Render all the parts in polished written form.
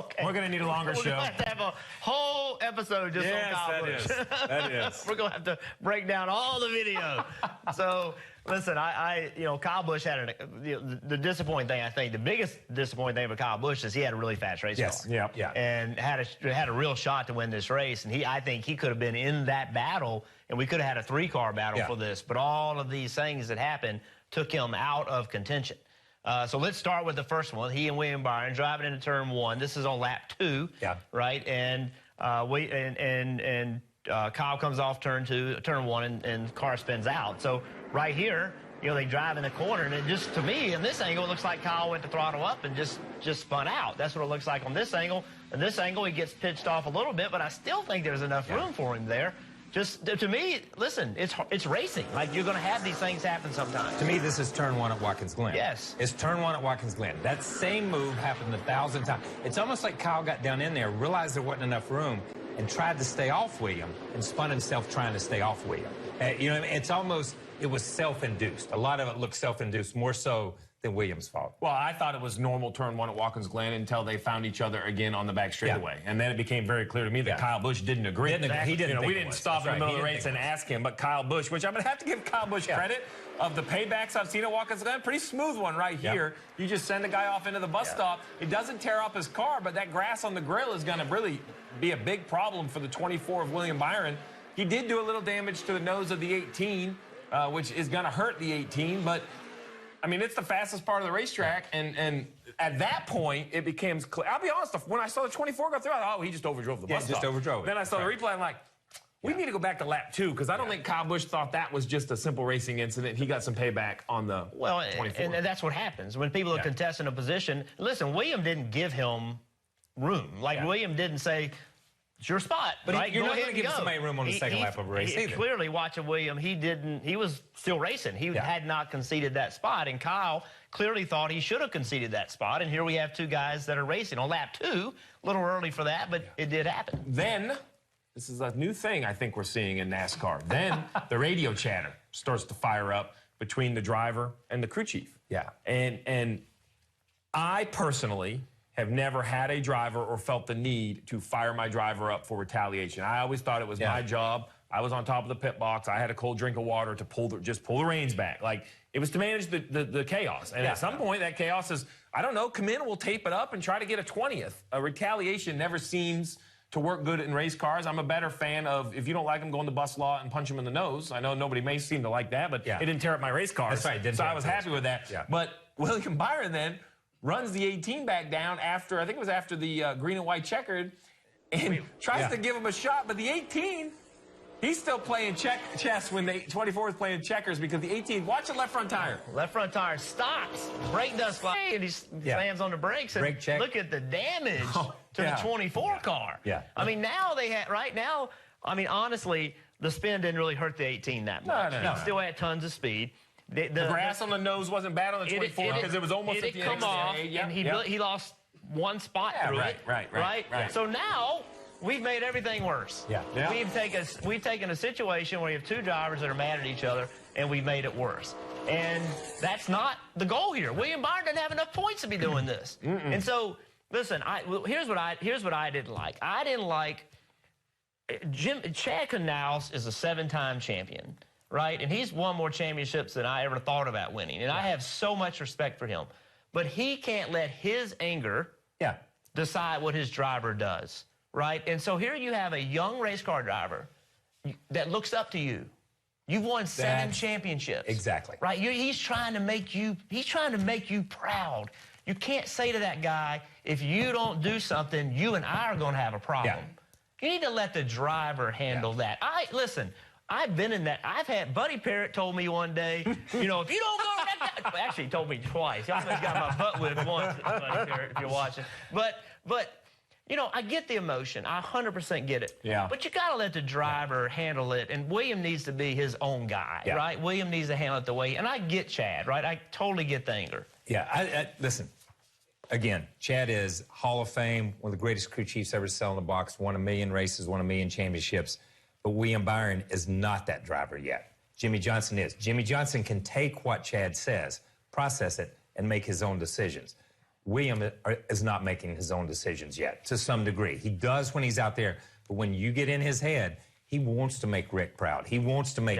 Okay. We're going to need a longer show. We're going to have to have a whole episode just on Kyle Busch. That is. We're going to have to break down all the video. So, listen, Kyle Busch had the disappointing thing, I think, the biggest disappointing thing about Kyle Busch is he had a really fast race car. Yeah. And had a real shot to win this race. And I think he could have been in that battle, and we could have had a 3-car battle for this. But all of these things that happened took him out of contention. So let's start with the first one. He and William Byron driving into turn 1. This is on lap 2, right? And Kyle comes off turn 1, and the car spins out. So right here, they drive in the corner, and it just, to me, in this angle, it looks like Kyle went to throttle up and just spun out. That's what it looks like on this angle. In this angle, he gets pitched off a little bit, but I still think there's enough room for him there. Just, to me, listen, it's racing. Like, you're going to have these things happen sometimes. To me, this is turn 1 at Watkins Glen. Yes. It's turn 1 at Watkins Glen. That same move happened 1,000 times. It's almost like Kyle got down in there, realized there wasn't enough room, and tried to stay off William, and spun himself trying to stay off William. It's almost, it was self-induced. A lot of it looked self-induced, more so than William's fault. Well, I thought it was normal turn 1 at Watkins Glen until they found each other again on the back straightaway. And then it became very clear to me that Kyle Busch didn't agree. He didn't. We didn't stop in the middle of the race and ask him, but Kyle Busch, which I'm going to have to give Kyle Busch credit, of the paybacks I've seen at Watkins Glen, pretty smooth one right here. You just send a guy off into the bus stop. It doesn't tear up his car, but that grass on the grill is going to really be a big problem for the 24 of William Byron. He did do a little damage to the nose of the 18, which is going to hurt the 18, but I mean, it's the fastest part of the racetrack, and at that point, it becomes clear. I'll be honest, when I saw the 24 go through, I thought, oh, he just overdrove the bus stop. Just overdrove it. Then I saw the replay, I'm like, we need to go back to lap 2, because I don't think Kyle Busch thought that was just a simple racing incident. He got some payback on the 24. And that's what happens. When people are contesting a position, listen, William didn't give him room. Like, William didn't say, it's your spot. But you're not going to give somebody room on the second lap of a race either. Clearly, watching William, he was still racing. He had not conceded that spot, and Kyle clearly thought he should have conceded that spot, and here we have 2 guys that are racing. On lap 2, a little early for that, but it did happen. Then, this is a new thing I think we're seeing in NASCAR. Then the radio chatter starts to fire up between the driver and the crew chief. And I personally have never had a driver or felt the need to fire my driver up for retaliation. I always thought it was my job. I was on top of the pit box. I had a cold drink of water to just pull the reins back. Like, it was to manage the chaos. And at some point, that chaos is, I don't know, come in, we'll tape it up and try to get a 20th. A retaliation never seems to work good in race cars. I'm a better fan of, if you don't like them, go in the bus lot and punch them in the nose. I know nobody may seem to like that, but it didn't tear up my race cars. That's right. So I was happy with that. But William Byron then runs the 18 back down after, I think it was after the green and white checkered, and tries to give him a shot, but the 18, he's still playing chess when the 24 is playing checkers, because the 18, watch the left front tire. Left front tire stops, brake does fly, and he slams on the brakes, and look at the damage to the 24 car. I mean, now right now, I mean, honestly, the spin didn't really hurt the 18 that much. He still had tons of speed. The grass on the nose wasn't bad on the 24 because it was almost at the come off, and he lost 1 spot through it. Right. So now we've made everything worse. We've taken a situation where you have 2 drivers that are mad at each other, and we've made it worse. And that's not the goal here. William Byron didn't have enough points to be doing this. And so, listen, here's what I didn't like. I didn't like Chad Canals is a 7-time champion. Right? And he's won more championships than I ever thought about winning. And I have so much respect for him. But he can't let his anger decide what his driver does. Right? And so here you have a young race car driver that looks up to you. You've won 7 championships. Exactly. Right? He's trying to make you proud. You can't say to that guy, if you don't do something, you and I are going to have a problem. You need to let the driver handle that. Listen, I've been in that. I've had Buddy Parrott told me one day, if you don't go that, actually he told me twice. He almost got my butt whipped once, Buddy Parrott, if you're watching. But I get the emotion. I 100% get it. But you got to let the driver handle it, and William needs to be his own guy, right? William needs to handle it the way, and I get Chad, right? I totally get the anger. Listen, again, Chad is Hall of Fame, one of the greatest crew chiefs ever to sell in the box, won 1 million races, won 1 million championships. But William Byron is not that driver yet. Jimmy Johnson is. Jimmy Johnson can take what Chad says, process it, and make his own decisions. William is not making his own decisions yet, to some degree. He does when he's out there, but when you get in his head, he wants to make Rick proud. He wants to make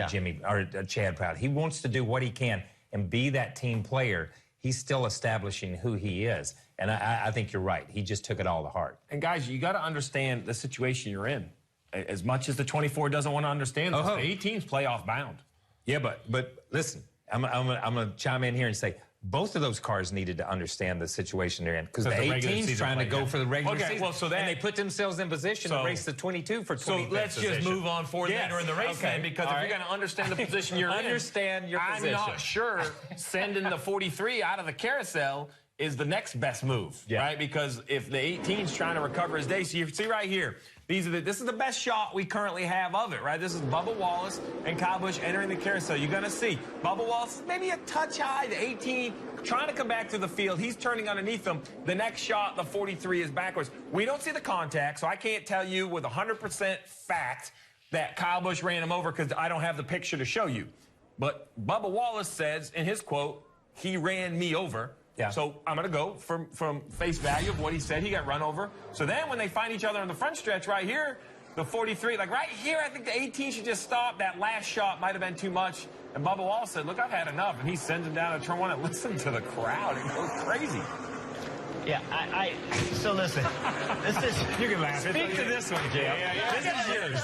Chad proud. He wants to do what he can and be that team player. He's still establishing who he is. And I think you're right. He just took it all to heart. And guys, you got to understand the situation you're in. As much as the 24 doesn't want to understand this, the 18's playoff bound. Yeah, but listen, I'm gonna chime in here and say both of those cars needed to understand the situation they're in because the 18's trying to go for the regular season. Well, and they put themselves in position to race the 22 for 20. So let's just move on forward later in the race then, because if you're going to understand the position you're in, understand your position. I'm not sure sending the 43 out of the carousel is the next best move, right? Because if the 18's trying to recover his day, so you see right here, this is the best shot we currently have of it, right? This is Bubba Wallace and Kyle Busch entering the carousel. You're going to see Bubba Wallace maybe a touch high, the 18 trying to come back to the field. He's turning underneath them. The next shot, the 43 is backwards. We don't see the contact, so I can't tell you with 100% fact that Kyle Busch ran him over because I don't have the picture to show you. But Bubba Wallace says in his quote, he ran me over. Yeah. So I'm going to go from face value of what he said. He got run over. So then when they find each other on the front stretch right here, the 43, like right here, I think the 18 should just stop. That last shot might have been too much. And Bubba Wallace said, look, I've had enough. And he sends him down to turn one and listen to the crowd. It goes crazy. Yeah, so listen, you can laugh. Speak to this one, Jay.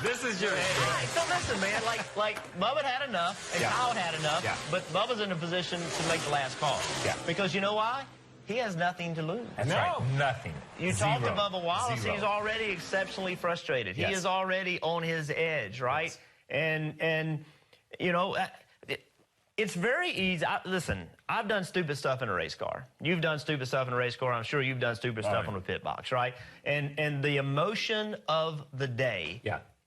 This is yours. Right, so listen, man, like Bubba had enough, and Kyle had enough, but Bubba's in a position to make the last call. Yeah. Because you know why? He has nothing to lose. That's right, nothing. You talk to Bubba Wallace, he's already exceptionally frustrated. He is already on his edge, right? Yes. And you know, it's very easy. Listen, I've done stupid stuff in a race car. You've done stupid stuff in a race car. I'm sure you've done stupid stuff on the pit box, right? And the emotion of the day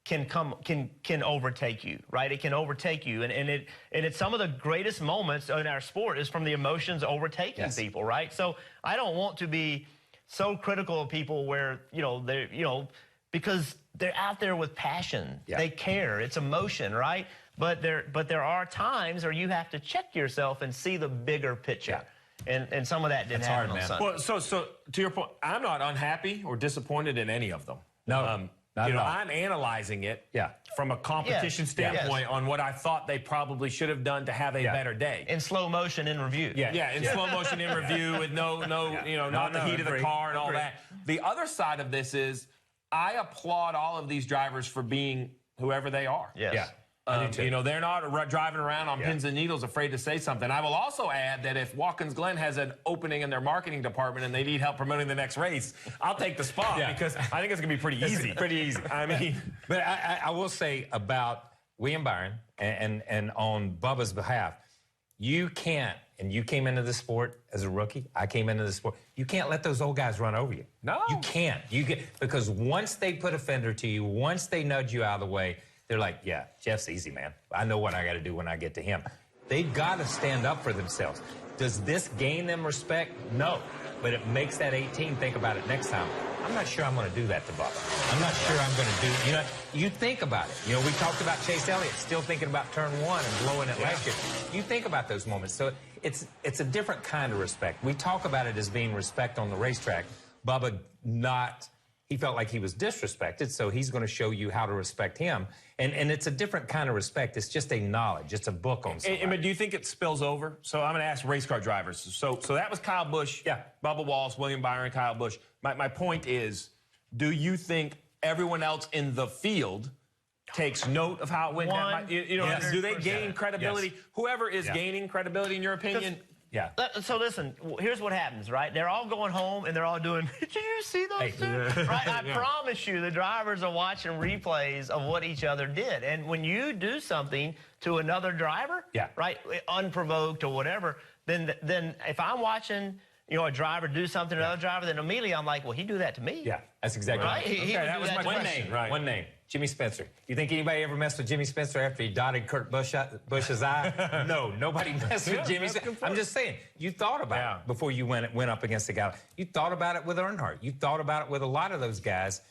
can overtake you, right? It can overtake you, and it's some of the greatest moments in our sport is from the emotions overtaking people, right? So I don't want to be so critical of people where because they're out there with passion, they care, it's emotion, right? But there are times where you have to check yourself and see the bigger picture. And some of that didn't happen on Sunday. Well, so to your point, I'm not unhappy or disappointed in any of them. No. I'm analyzing it from a competition standpoint on what I thought they probably should have done to have a better day. In slow motion in review. In slow motion in review with not the heat of the car and all that. The other side of this is I applaud all of these drivers for being whoever they are. They're not driving around on pins and needles afraid to say something. I will also add that if Watkins Glen has an opening in their marketing department and they need help promoting the next race, I'll take the spot because I think it's going to be pretty easy. I mean, but I will say about William Byron and on Bubba's behalf, you can't, and you came into the sport as a rookie, I came into the sport, you can't let those old guys run over you. No. You can't. Because once they put a fender to you, once they nudge you out of the way, they're like, yeah, Jeff's easy, man. I know what I got to do when I get to him. They've got to stand up for themselves. Does this gain them respect? No. But it makes that 18 think about it next time. I'm not sure I'm going to do that to Bubba. I'm not sure I'm going to do, you think about it. We talked about Chase Elliott still thinking about turn one and blowing it last year. You think about those moments. So it's a different kind of respect. We talk about it as being respect on the racetrack. Bubba he felt like he was disrespected, so he's going to show you how to respect him. And it's a different kind of respect. It's just a knowledge. It's a book on something. But do you think it spills over? So I'm going to ask race car drivers. So that was Kyle Busch, Bubba Wallace, William Byron, Kyle Busch. My point is, do you think everyone else in the field takes note of how it went down? Do they gain credibility? Yes. Whoever is gaining credibility, in your opinion? So listen, here's what happens, right? They're all going home and they're all doing, did you see those two? Right? I promise you, the drivers are watching replays of what each other did. And when you do something to another driver, right, unprovoked or whatever, then if I'm watching, a driver do something to another driver, then immediately I'm like, well, he do that to me. Yeah, that's exactly right. That was my question. One name. Jimmy Spencer. You think anybody ever messed with Jimmy Spencer after he dotted Kurt Busch's eye? No, nobody messed with Jimmy Spencer. I'm just saying, you thought about it before you went up against the guy. You thought about it with Earnhardt. You thought about it with a lot of those guys.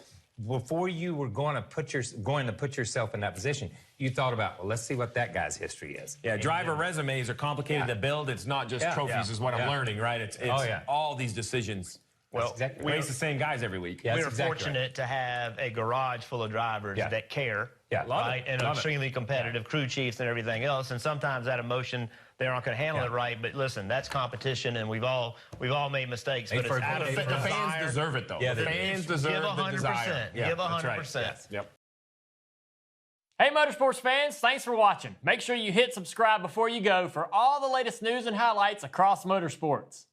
before you were going to put yourself in that position, you thought about, well, let's see what that guy's history is. Yeah, driver resumes are complicated to build. It's not just trophies is what I'm learning, right? It's all these decisions. Well, we race the same guys every week. Yeah, we're fortunate to have a garage full of drivers that care, right? And extremely competitive crew chiefs and everything else. And sometimes that emotion, they aren't going to handle it right. But listen, that's competition, and we've all made mistakes. But the fans deserve it, though. Yeah, the fans deserve the desire. Give 100%. Yep. Hey, Motorsports fans, thanks for watching. Make sure you hit subscribe before you go for all the latest news and highlights across motorsports.